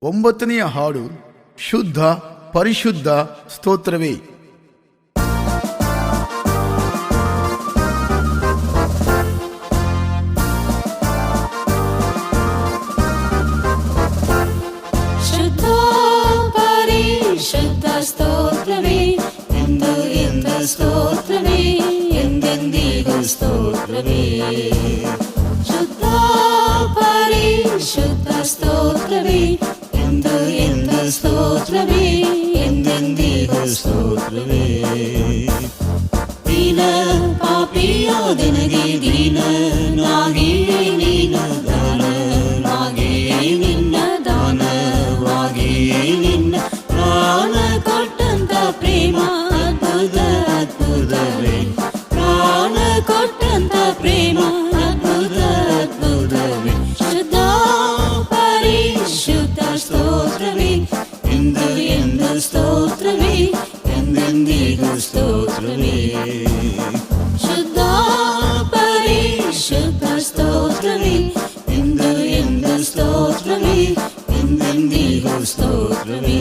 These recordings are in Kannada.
9ನೆಯ ಹಾಡು ಶುದ್ಧ ಪರಿಶುದ್ಧ ಸ್ತೋತ್ರವೇ. ಶುದ್ಧ ಪರಿಶುದ್ಧ ಸ್ತೋತ್ರವೇ, ಎಂದು ಎಂದ ಸ್ತೋತ್ರವೇ, ಎಂದೆಂದಿಗೂ ಸ್ತೋತ್ರವೇ. ಶುದ್ಧ ಪರಿಶುದ್ಧ ಸ್ತೋತ್ರವೇ, ಎಂದು ಎಂದ ಸ್ತೋತ್ರವೇ, ಎಂದೆಂದಿಗೂ ಸ್ತೋತ್ರವೇ. ದೀನ ಪಾಪಿಯಾದ ನನಗೆ ದೀನನಾಗಿಯೇ ನೀನು ದಾನನಾಗಿಯೇ ನಿನ್ನ ದಾನವಾಗಿಯೇ ನಿನ್ನ ಪ್ರಾಣ ಕೊಟ್ಟಂತ ಪ್ರೇಮ ಅದ್ಭುತ ಅದ್ಭುತವೇ. ಪ್ರಾಣ ಕೊಟ್ಟಂತ ಪ್ರೇಮ ಅದ್ಭುತ ಅದ್ಭುತವೇ. ಶುದ್ಧ ಪರಿಶುದ್ಧ ಸ್ತೋತ್ರವೇ, ಎಂದು ಎಂದು ಸ್ತೋತ್ರವೇ, ಎಂದೆಂದಿಗೂ ಸ್ತೋತ್ರವೇ. ಶುದ್ಧ ಪರಿಶುದ್ಧ ಸ್ತೋತ್ರವೇ, ಎಂದು ಎಂದು ಸ್ತೋತ್ರವೇ, ಎಂದೆಂದಿಗೂ ಸ್ತೋತ್ರವೇ.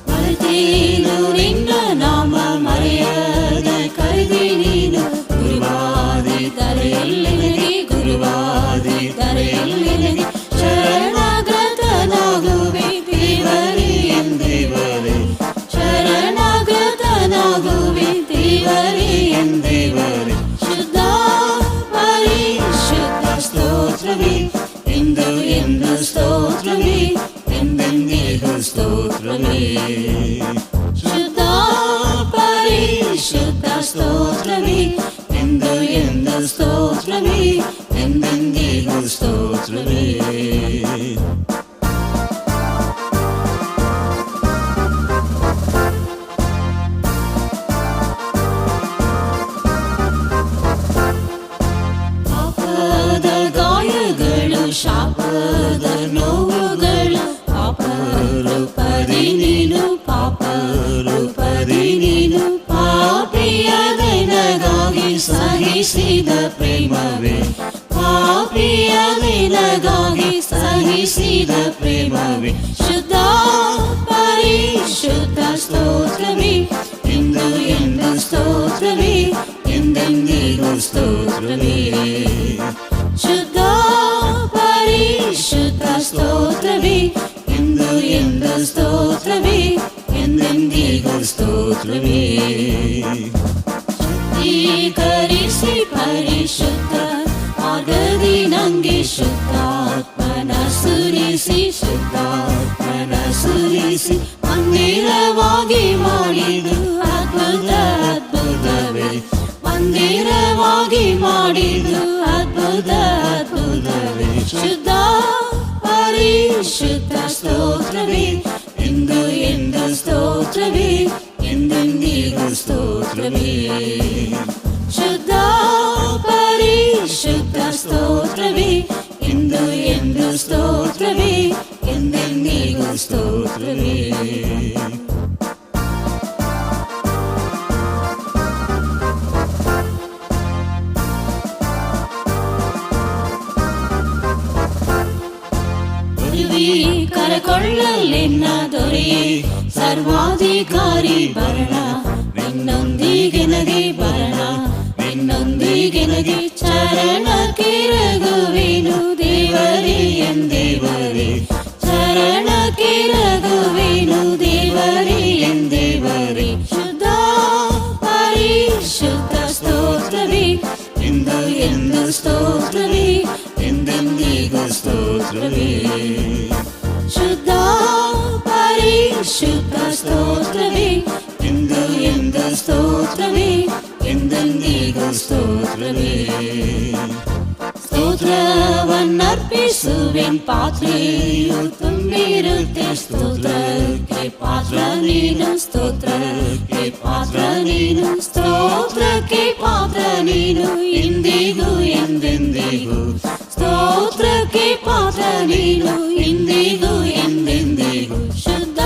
ಮರೆತೇನು ನಿನ್ನ ನಾಮ ಮರೆಯದೆ ಕರೆದೆ ನೀನು ಗುರುವಾದಿ ತಲೆಯಲ್ಲಿನಗೆ ಗುರುವಾದಿ ತಲೆಯಲ್ಲಿನಗೆ ಶರಣಾಗತನಾಗುವೆ ದೇವರೇ ಎಂದೇವರೇ. ಶರಣಾಗತನಾಗುವೆ ದೇವರೇ ಎಂದೇವರೇ. ಶುದ್ಧ ಪರಿಶುದ್ಧ ಸ್ತೋತ್ರವೇ, ಎಂದು ಎಂದು ಸ್ತೋತ್ರವೇ, ಎಂದೆಂದಿಗೂ ಸ್ತೋತ್ರವೇ. ಶುದ್ಧ ಪರಿಶುದ್ಧ ಸ್ತೋತ್ರವೇ, ಎಂದು ಎಂದು ಸ್ತೋತ್ರವೇ, ಎಂದೆಂದಿಗೂ ಸ್ತೋತ್ರವೇ. ಪಾಪದ ಗಾಯಗಳು ಶಾಪದ ನೋವುಗಳು ಪಾಪ ರೂಪದಿ ನೀನು ಪಾಪ ರೂಪದಿ ನೀನು ಪಾಪಿಯದೆನಗಾಗಿ ಸಹಿಸಿದ ಪ್ರೇಮವೇ. ಪಾಪಿಯದೆನಗಾಗಿ ಸಹಿಸಿದ ಪ್ರೇಮವೇ. ಶುದ್ಧ ಪರಿಶುದ್ಧ ಸ್ತೋತ್ರವೇ, ಎಂದು ಎಂದು ಸ್ತೋತ್ರವೇ, ಎಂದೆಂದಿಗೂ ಸ್ತೋತ್ರವೇ. ಶುದ್ಧ ಪರಿಶುದ್ಧ ಸ್ತೋತ್ರವೇ, ಎಂದು ಎಂದು ಸ್ತೋತ್ರವೇ, ಎಂದೆಂದಿಗೂ ಸ್ತೋತ್ರವೇ. ಶುದ್ಧೀಕರಿಸಿ ಪರಿಶುದ್ಧ ಆಗದಿ ನಂಗೆ ಶುದ್ಧಾತ್ಮನ ಸುರಿಸಿ ಶುದ್ಧಾತ್ಮನ ಸುರಿಸಿ ಮಂದಿರವಾಗಿ ಮಾಡಿದು ಅದ್ಭುತ ಅದ್ಭುತವೇ. ಮಂದಿರವಾಗಿ ಮಾಡಿದು ಅದ್ಭುತ ಅದ್ಭುತವೇ. ಶುದ್ಧ ಪರಿಶುದ್ಧ ಸ್ತೋತ್ರವೇ, ಎಂದು ಎಂದು ಸ್ತೋತ್ರವೇ, ಎಂದೆಂದಿಗೂ ಸ್ತೋತ್ರವೇ. ಶುದ್ಧ ಪರಿಶುದ್ಧ ಸ್ತೋತ್ರವೇ, ಎಂದು ಎಂದು ಸ್ತೋತ್ರವೇ, ಎಂದೆಂದಿಗೂ ಸ್ತೋತ್ರವೇ. ಕರಕೊಳ್ಳಲೆನ್ನ ದೊರೆಯೇ ಸರ್ವಾಧಿಕಾರಿ ಬರಣ ನಿನ್ನೊಂದಿಗೆ ನಗೆ ಬರಣ ನಿನ್ನೊಂದಿಗೆ ನಗೆ ಚರಣ ಕಿರಗುವೆನು ದೇವರೇ ಎಂದೇವರೇ. ಚರಣ ಕಿರಗುವೆನು ದೇವರೇ ಎಂದೇವರೇ. ಶುದ್ಧ ಪರಿಶುದ್ಧ ಸ್ತೋತ್ರವೇ, ಎಂದು ಎಂದು ಸ್ತೋತ್ರವೇ, ಎಂದೆಂದಿಗೂ ಸ್ತೋತ್ರವೇ. ಶುದ್ಧ ಪರಿಶುದ್ಧ ಸ್ತೋತ್ರವೇ, ಎಂದು ಎಂದು ಸ್ತೋತ್ರವೇ, ಎಂದೆಂದಿಗೂ ಸ್ತೋತ್ರವೇ. ಸ್ತೋತ್ರವನ್ನರ್ಪಿಸುವೆನ್ ಪಾತ್ರೆಯು ತುಂಬಿರುತ್ತೆ ಸ್ತೋತ್ರಕ್ಕೆ ಪಾತ್ರ ನೀನು ಸ್ತೋತ್ರಕ್ಕೆ ಪಾತ್ರ ನೀನು ಸ್ತೋತ್ರಕ್ಕೆ ಪಾತ್ರ ನೀನು ಇಂದಿಗೂ ಎಂದೆಂದಿಗೂ. ಸ್ತೋತ್ರಕ್ಕೆ ಪಾತ್ರ ನೀನು ಇಂದಿಗೂ ಎಂದೆಂದಿಗೂ. ಶುದ್ಧ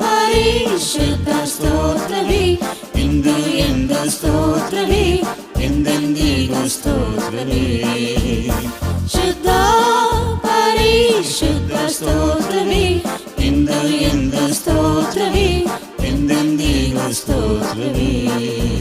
ಪರಿಶುದ್ಧ ಸ್ತೋತ್ರವೇ, ಎಂದು ಎಂದು ಸ್ತೋತ್ರವೇ, ಎಂದೆಂದಿಗೂ ಸ್ತೋತ್ರವೇ. ಶುದ್ಧ ಪರಿಶುದ್ಧ ಸ್ತೋತ್ರವೇ, ಇಂದು ಎಂದು ಸ್ತೋತ್ರವೇ, ಎಂದೆಂದಿಗೂ ಸ್ತೋತ್ರವೇ.